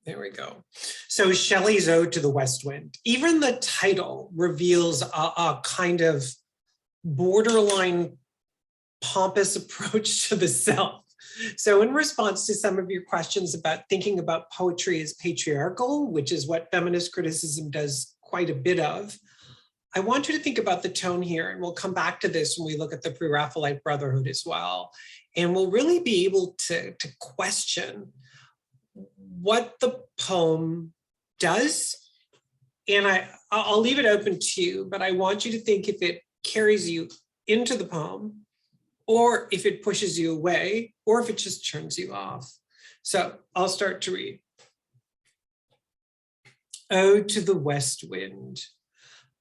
There we go. So Shelley's Ode to the West Wind. Even the title reveals a kind of borderline pompous approach to the self. So in response to some of your questions about thinking about poetry as patriarchal, which is what feminist criticism does quite a bit of, I want you to think about the tone here, and we'll come back to this when we look at the Pre-Raphaelite Brotherhood as well. And we'll really be able to question what the poem does. And I'll leave it open to you, but I want you to think if it carries you into the poem, or if it pushes you away, or if it just turns you off. So I'll start to read. Ode to the West Wind.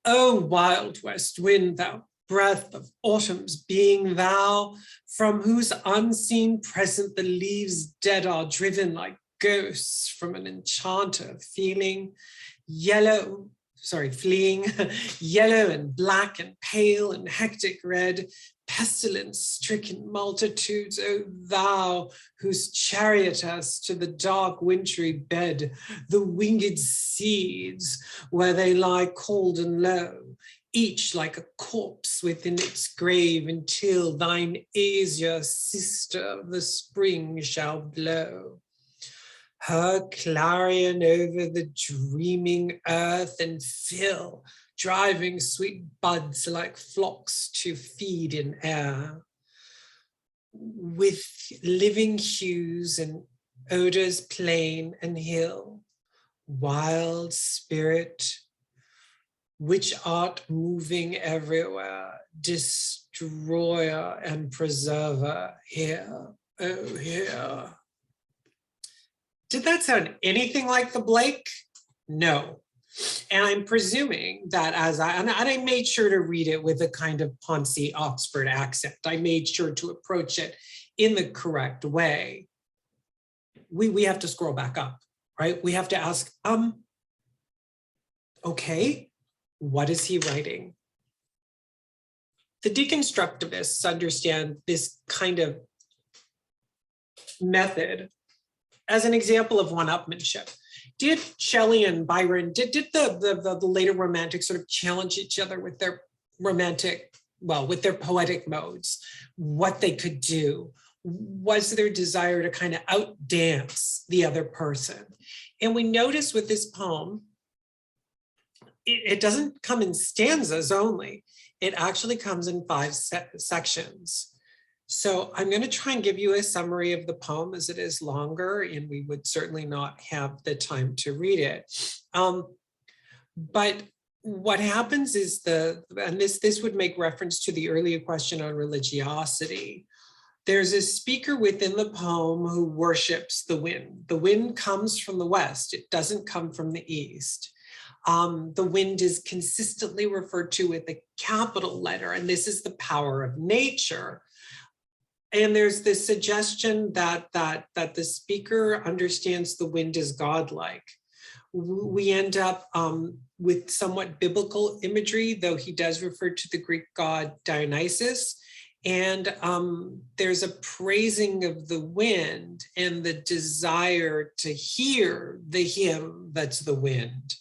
O wild west wind, thou breath of autumn's being, thou, from whose unseen present the leaves dead are driven like ghosts from an enchanter feeling, fleeing, yellow and black and pale and hectic red, pestilence-stricken multitudes, O thou whose chariotess to the dark wintry bed, the winged seeds, where they lie cold and low, each like a corpse within its grave, until thine azure sister the spring shall blow her clarion over the dreaming earth, and fill, driving sweet buds like flocks to feed in air, with living hues and odors plain and hill. Wild spirit, which art moving everywhere, destroyer and preserver, here, oh here. Did that sound anything like the Blake? No. And I'm presuming that I made sure to read it with a kind of Poncy Oxford accent. I made sure to approach it in the correct way. We have to scroll back up, right? We have to ask, okay, what is he writing? The deconstructivists understand this kind of method as an example of one-upmanship. Did Shelley and Byron, did the later romantics sort of challenge each other with their with their poetic modes, what they could do? Was their desire to kind of outdance the other person? And we notice with this poem, it doesn't come in stanzas only. It actually comes in 5 sections. So I'm going to try and give you a summary of the poem, as it is longer, and we would certainly not have the time to read it. But what happens is and this would make reference to the earlier question on religiosity. There's a speaker within the poem who worships the wind. The wind comes from the west. It doesn't come from the east. The wind is consistently referred to with a capital letter, and this is the power of nature. And there's this suggestion that the speaker understands the wind as godlike. We end up with somewhat biblical imagery, though he does refer to the Greek god Dionysus. And there's a praising of the wind and the desire to hear the hymn that's the wind.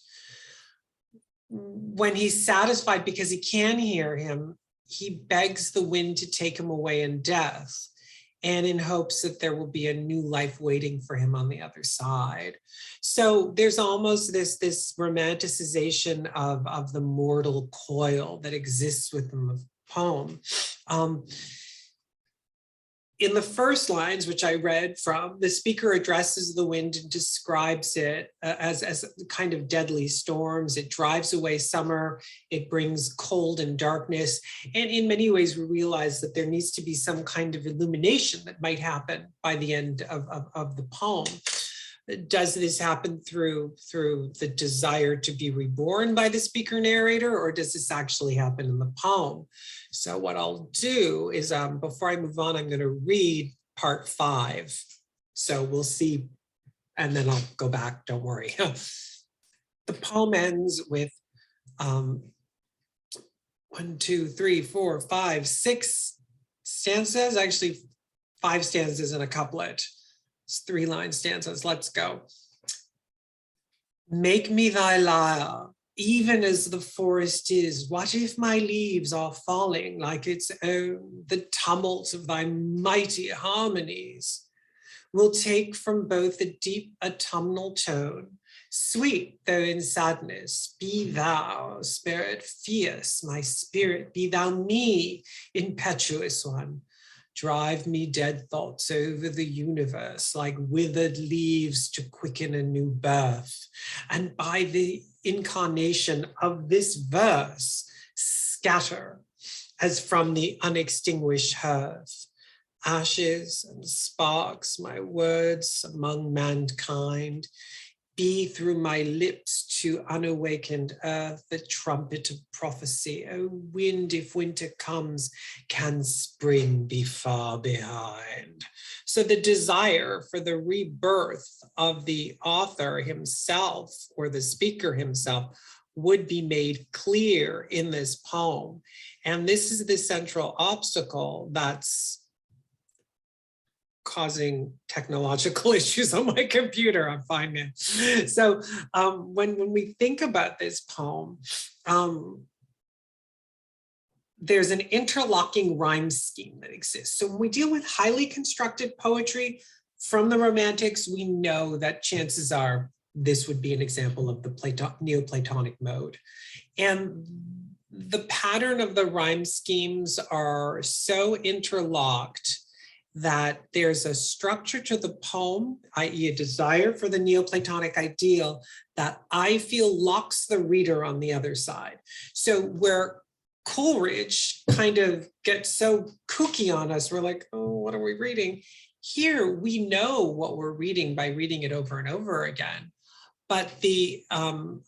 When he's satisfied because he can hear him, he begs the wind to take him away in death, and in hopes that there will be a new life waiting for him on the other side. So there's almost this romanticization of the mortal coil that exists within the poem. In the first lines, which I read from, the speaker addresses the wind and describes it as kind of deadly storms. It drives away summer, it brings cold and darkness. And in many ways, we realize that there needs to be some kind of illumination that might happen by the end of the poem. Does this happen through the desire to be reborn by the speaker narrator, or does this actually happen in the poem? So what I'll do is, before I move on, I'm going to read part 5. So we'll see, and then I'll go back, don't worry. The poem ends with 1, 2, 3, 4, 5, 6 stanzas, actually 5 stanzas and a couplet. It's 3-line stanzas. Let's go. Make me thy lyre, even as the forest is. What if my leaves are falling like its own? The tumult of thy mighty harmonies will take from both a deep autumnal tone, sweet though in sadness. Be thou, spirit fierce, my spirit, be thou me, impetuous one. Drive me dead thoughts over the universe like withered leaves to quicken a new birth. And by the incarnation of this verse, scatter as from the unextinguished hearth. Ashes and sparks, my words among mankind. Be through my lips to unawakened earth the trumpet of prophecy. O wind, if winter comes, can spring be far behind? So the desire for the rebirth of the author himself or the speaker himself would be made clear in this poem. And this is the central obstacle that's causing technological issues on my computer, I'm finding. So when we think about this poem, there's an interlocking rhyme scheme that exists. So when we deal with highly constructed poetry from the Romantics, we know that chances are this would be an example of the Neoplatonic mode. And the pattern of the rhyme schemes are so interlocked that there's a structure to the poem, i.e. a desire for the Neoplatonic ideal that I feel locks the reader on the other side. So where Coleridge kind of gets so kooky on us, we're like, oh, what are we reading? Here, we know what we're reading by reading it over and over again. But the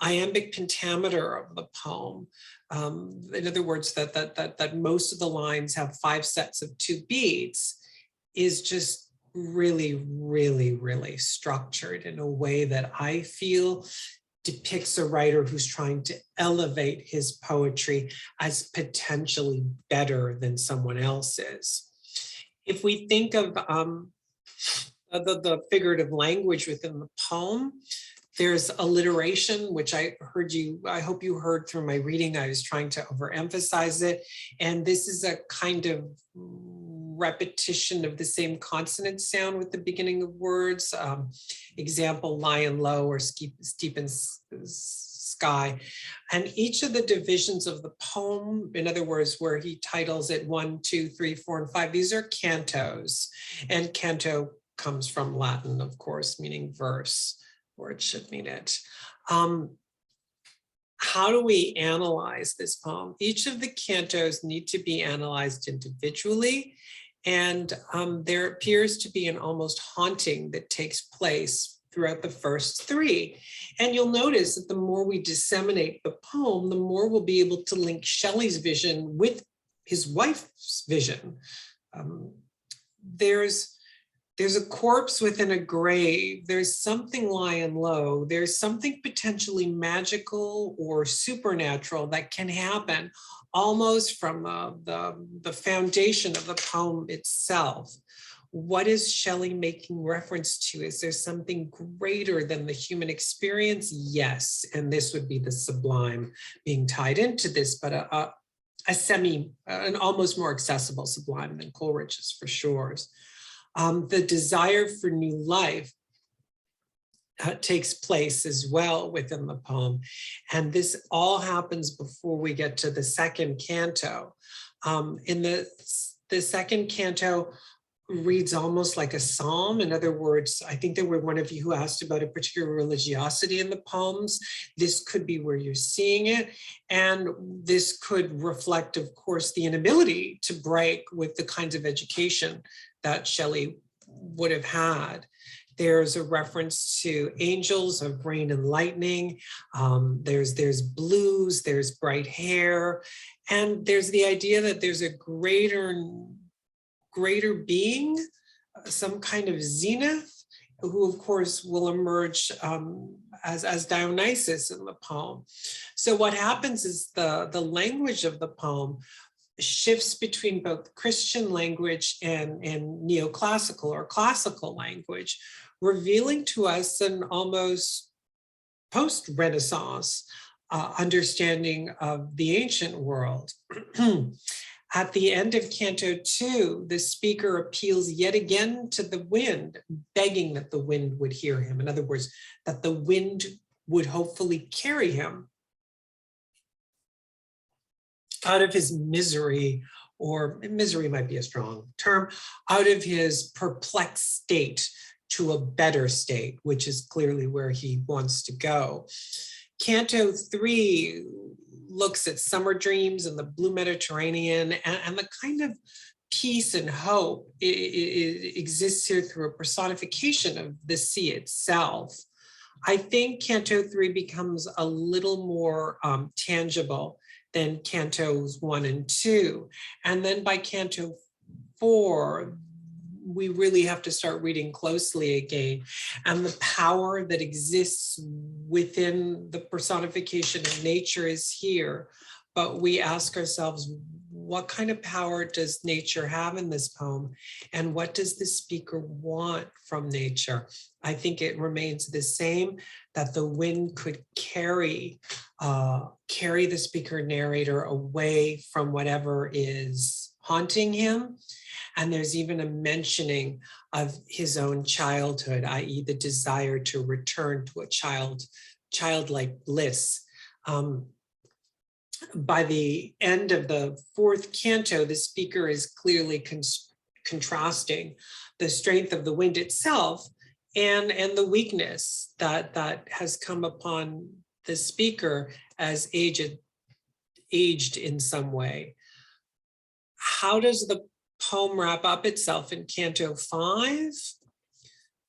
iambic pentameter of the poem, in other words, that most of the lines have 5 sets of 2 beats, is just really, really, really structured in a way that I feel depicts a writer who's trying to elevate his poetry as potentially better than someone else's. If we think of the figurative language within the poem, there's alliteration, which I hope you heard through my reading. I was trying to overemphasize it. And this is a kind of repetition of the same consonant sound with the beginning of words. Example, lion low or steep in sky. And each of the divisions of the poem, in other words, where he titles it 1, 2, 3, 4, and 5, these are cantos. And canto comes from Latin, of course, meaning verse, or it should mean it. How do we analyze this poem? Each of the cantos need to be analyzed individually. And there appears to be an almost haunting that takes place throughout the first 3. And you'll notice that the more we disseminate the poem, the more we'll be able to link Shelley's vision with his wife's vision. There's a corpse within a grave. There's something lying low. There's something potentially magical or supernatural that can happen almost from the foundation of the poem itself. What is Shelley making reference to? Is there something greater than the human experience? Yes, and this would be the sublime being tied into this, but an almost more accessible sublime than Coleridge's for sure. The desire for new life takes place as well within the poem. And this all happens before we get to the second canto. In the second canto reads almost like a psalm. In other words, I think there were one of you who asked about a particular religiosity in the poems. This could be where you're seeing it. And this could reflect, of course, the inability to break with the kinds of education that Shelley would have had. There's a reference to angels of rain and lightning. There's blues, there's bright hair, and there's the idea that there's a greater being, some kind of zenith, who of course will emerge as Dionysus in the poem. So what happens is the language of the poem shifts between both Christian language and neoclassical or classical language, revealing to us an almost post-Renaissance understanding of the ancient world. At the end of Canto 2, the speaker appeals yet again to the wind, begging that the wind would hear him. In other words, that the wind would hopefully carry him out of his misery, or misery might be a strong term, out of his perplexed state to a better state, which is clearly where he wants to go. Canto 3 looks at summer dreams and the blue Mediterranean, and the kind of peace and hope it exists here through a personification of the sea itself. I think Canto 3 becomes a little more tangible than Cantos 1 and 2. And then by Canto 4, we really have to start reading closely again. And the power that exists within the personification of nature is here. But we ask ourselves, what kind of power does nature have in this poem? And what does the speaker want from nature? I think it remains the same, that the wind could carry the speaker narrator away from whatever is haunting him. And there's even a mentioning of his own childhood, i.e. the desire to return to a childlike bliss. By the end of the fourth canto, the speaker is clearly contrasting the strength of the wind itself and the weakness that has come upon the speaker as aged in some way. How does the poem wrap up itself in Canto 5?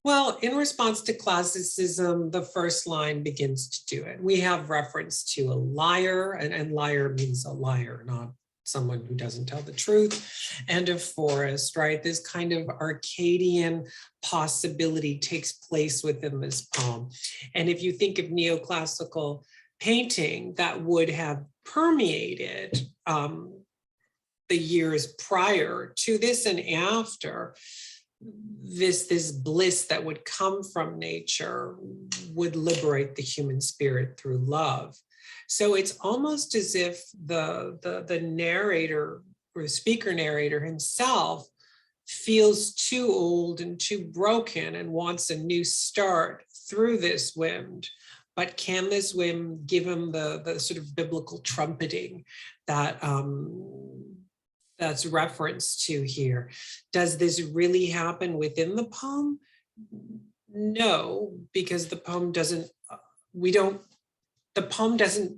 Well, in response to classicism, the first line begins to do it. We have reference to a liar, and liar means a liar, not someone who doesn't tell the truth, and a forest, right? This kind of Arcadian possibility takes place within this poem. And if you think of neoclassical painting, that would have permeated the years prior to this and after, this bliss that would come from nature would liberate the human spirit through love. So it's almost as if the narrator or speaker narrator himself feels too old and too broken and wants a new start through this wind. But can this wind give him the sort of biblical trumpeting that that's referenced to here? Does this really happen within the poem? No, because the poem doesn't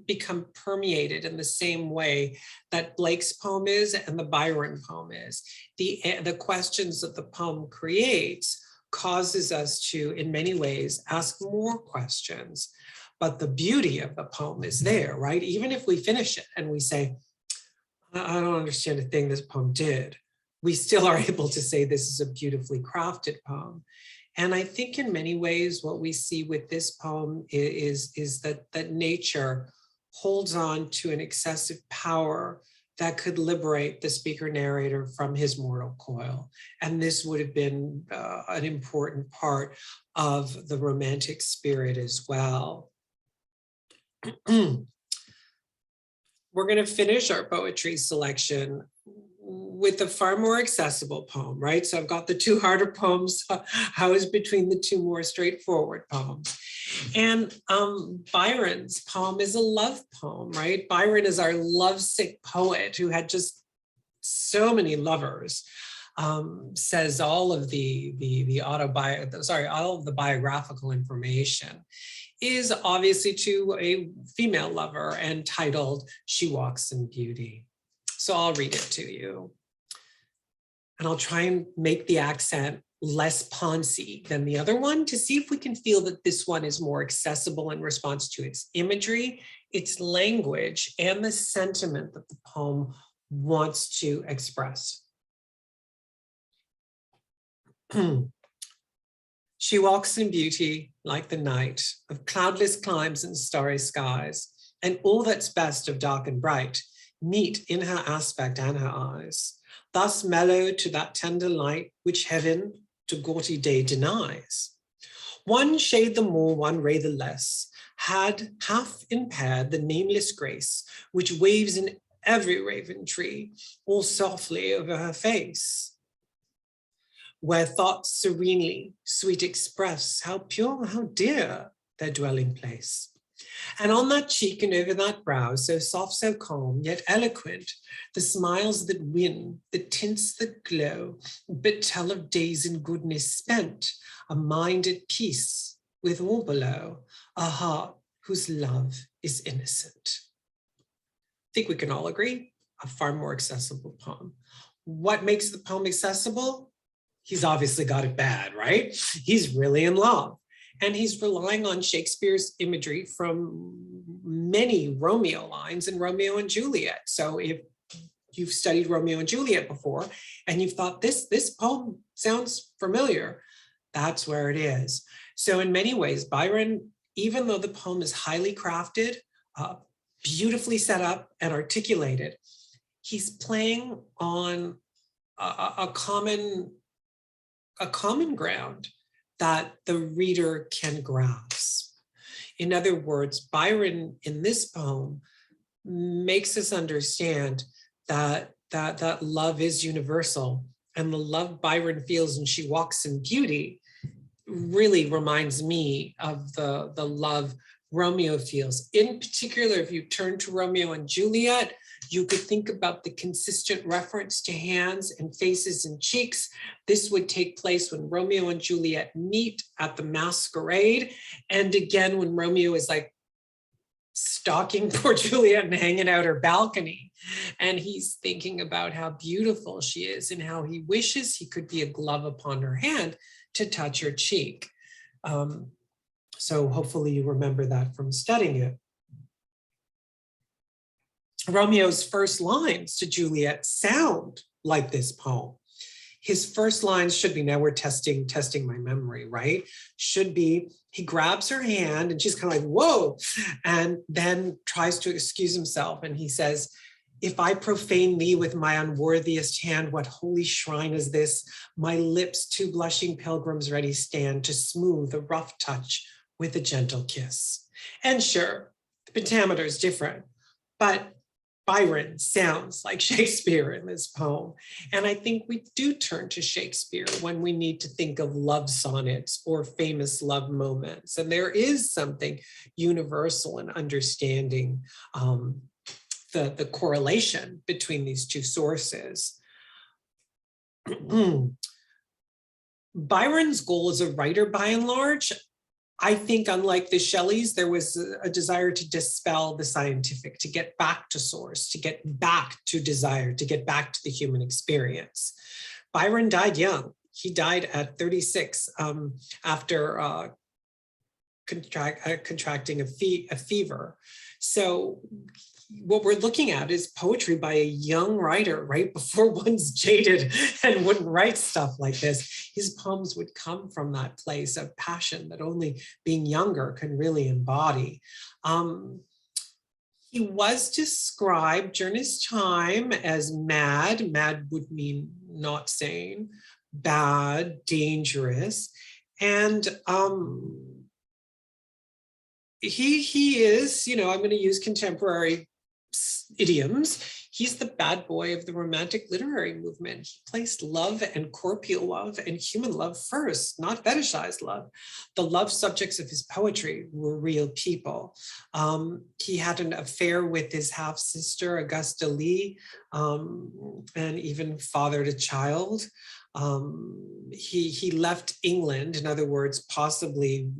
become permeated in the same way that Blake's poem is and the Byron poem is. The questions that the poem creates causes us to, in many ways, ask more questions. But the beauty of the poem is there, right? Even if we finish it and we say, I don't understand a thing this poem did, we still are able to say this is a beautifully crafted poem. And I think in many ways, what we see with this poem is that nature holds on to an excessive power that could liberate the speaker narrator from his mortal coil. And this would have been an important part of the romantic spirit as well. We're going to finish our poetry selection with a far more accessible poem, right? So I've got the two harder poems housed between the two more straightforward poems. And Byron's poem is a love poem, right? Byron is our lovesick poet who had just so many lovers. Says all of all of the biographical information is obviously to a female lover and titled She Walks in Beauty. So I'll read it to you. And I'll try and make the accent less poncy than the other one to see if we can feel that this one is more accessible in response to its imagery, its language, and the sentiment that the poem wants to express. She walks in beauty like the night of cloudless climes and starry skies, and all that's best of dark and bright meet in her aspect and her eyes, thus mellow to that tender light which heaven to gaudy day denies. One shade the more, one ray the less, had half impaired the nameless grace, which waves in every raven tree, all softly over her face. Where thoughts serenely sweet express, how pure, how dear their dwelling place. And on that cheek and over that brow, so soft, so calm, yet eloquent, the smiles that win, the tints that glow, but tell of days in goodness spent, a mind at peace with all below, a heart whose love is innocent. I think we can all agree, a far more accessible poem. What makes the poem accessible? He's obviously got it bad, right? He's really in love. And he's relying on Shakespeare's imagery from many Romeo lines in Romeo and Juliet. So if you've studied Romeo and Juliet before, and you've thought this poem sounds familiar, that's where it is. So in many ways, Byron, even though the poem is highly crafted, beautifully set up and articulated, he's playing on a common ground that the reader can grasp. In other words, Byron in this poem makes us understand that love is universal, and the love Byron feels when she walks in beauty really reminds me of the love Romeo feels. In particular, if you turn to Romeo and Juliet, you could think about the consistent reference to hands and faces and cheeks. This would take place when Romeo and Juliet meet at the masquerade. And again, when Romeo is like stalking poor Juliet and hanging out her balcony. And he's thinking about how beautiful she is and how he wishes he could be a glove upon her hand to touch her cheek. So hopefully you remember that from studying it. Romeo's first lines to Juliet sound like this poem. His first lines should be, now we're testing my memory, right? Should be, he grabs her hand and she's kind of like, whoa, and then tries to excuse himself. And he says, if I profane thee with my unworthiest hand, what holy shrine is this? My lips, two blushing pilgrims ready stand to smooth a rough touch with a gentle kiss. And sure, the pentameter is different, but Byron sounds like Shakespeare in this poem. And I think we do turn to Shakespeare when we need to think of love sonnets or famous love moments. And there is something universal in understanding the correlation between these two sources. Byron's goal as a writer, by and large, I think, unlike the Shelleys, there was a desire to dispel the scientific, to get back to source, to get back to desire, to get back to the human experience. Byron died young. He died at 36 after contracting a fever. So what we're looking at is poetry by a young writer, right before one's jaded and wouldn't write stuff like this. His poems would come from that place of passion that only being younger can really embody. He was described during his time as mad. Mad would mean not sane, bad, dangerous. And he is, I'm going to use contemporary idioms. He's the bad boy of the Romantic literary movement. He placed love and corporeal love and human love first, not fetishized love. The love subjects of his poetry were real people. He had an affair with his half-sister, Augusta Lee, and even fathered a child. He left England, in other words, possibly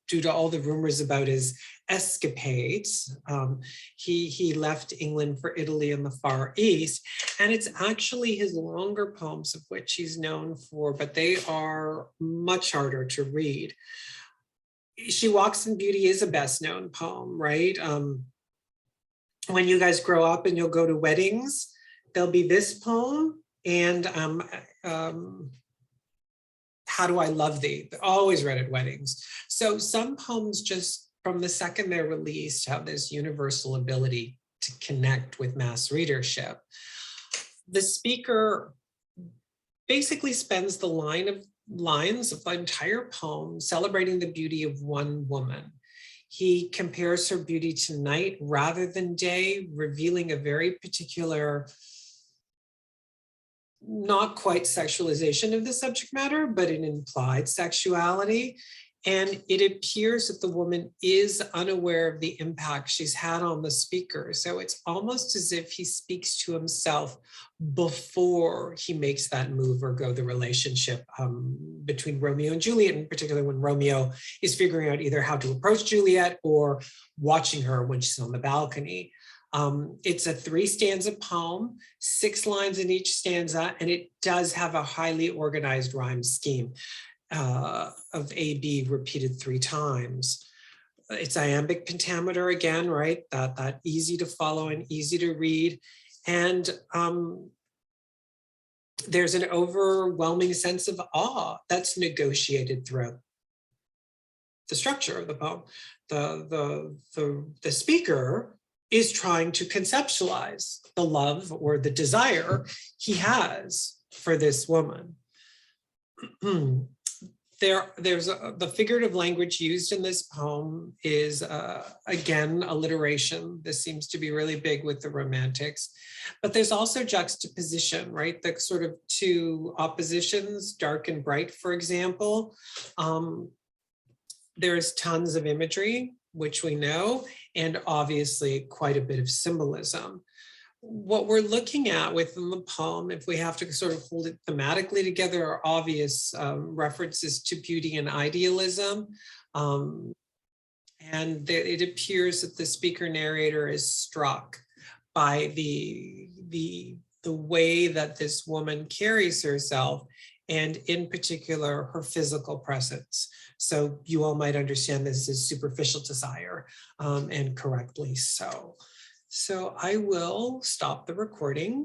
due to all the rumors about his escapades. He left England for Italy and the Far East, and it's actually his longer poems of which he's known for, but they are much harder to read. She Walks in Beauty is a best known poem, right? When you guys grow up and you'll go to weddings, there'll be this poem and How Do I Love Thee? They're always read at weddings. So some poems, just from the second they're released, have this universal ability to connect with mass readership. The speaker basically spends the line of lines of the entire poem celebrating the beauty of one woman. He compares her beauty to night rather than day, revealing a very particular, not quite sexualization of the subject matter, but an implied sexuality. And it appears that the woman is unaware of the impact she's had on the speaker. So it's almost as if he speaks to himself before he makes that move or go the relationship between Romeo and Juliet, in particular when Romeo is figuring out either how to approach Juliet or watching her when she's on the balcony. It's a 3-stanza poem, 6 lines in each stanza, and it does have a highly organized rhyme scheme of A-B repeated 3 times. It's iambic pentameter again, right? That easy to follow and easy to read. And there's an overwhelming sense of awe that's negotiated throughout the structure of the poem. The speaker is trying to conceptualize the love or the desire he has for this woman. The figurative language used in this poem is, again, alliteration. This seems to be really big with the Romantics. But there's also juxtaposition, right? The sort of 2 oppositions, dark and bright, for example. There's tons of imagery, which we know, and obviously quite a bit of symbolism. What we're looking at within the poem, if we have to sort of hold it thematically together, are obvious references to beauty and idealism. And it appears that the speaker narrator is struck by the way that this woman carries herself, and in particular, her physical presence. So you all might understand this as superficial desire, and correctly so. So I will stop the recording.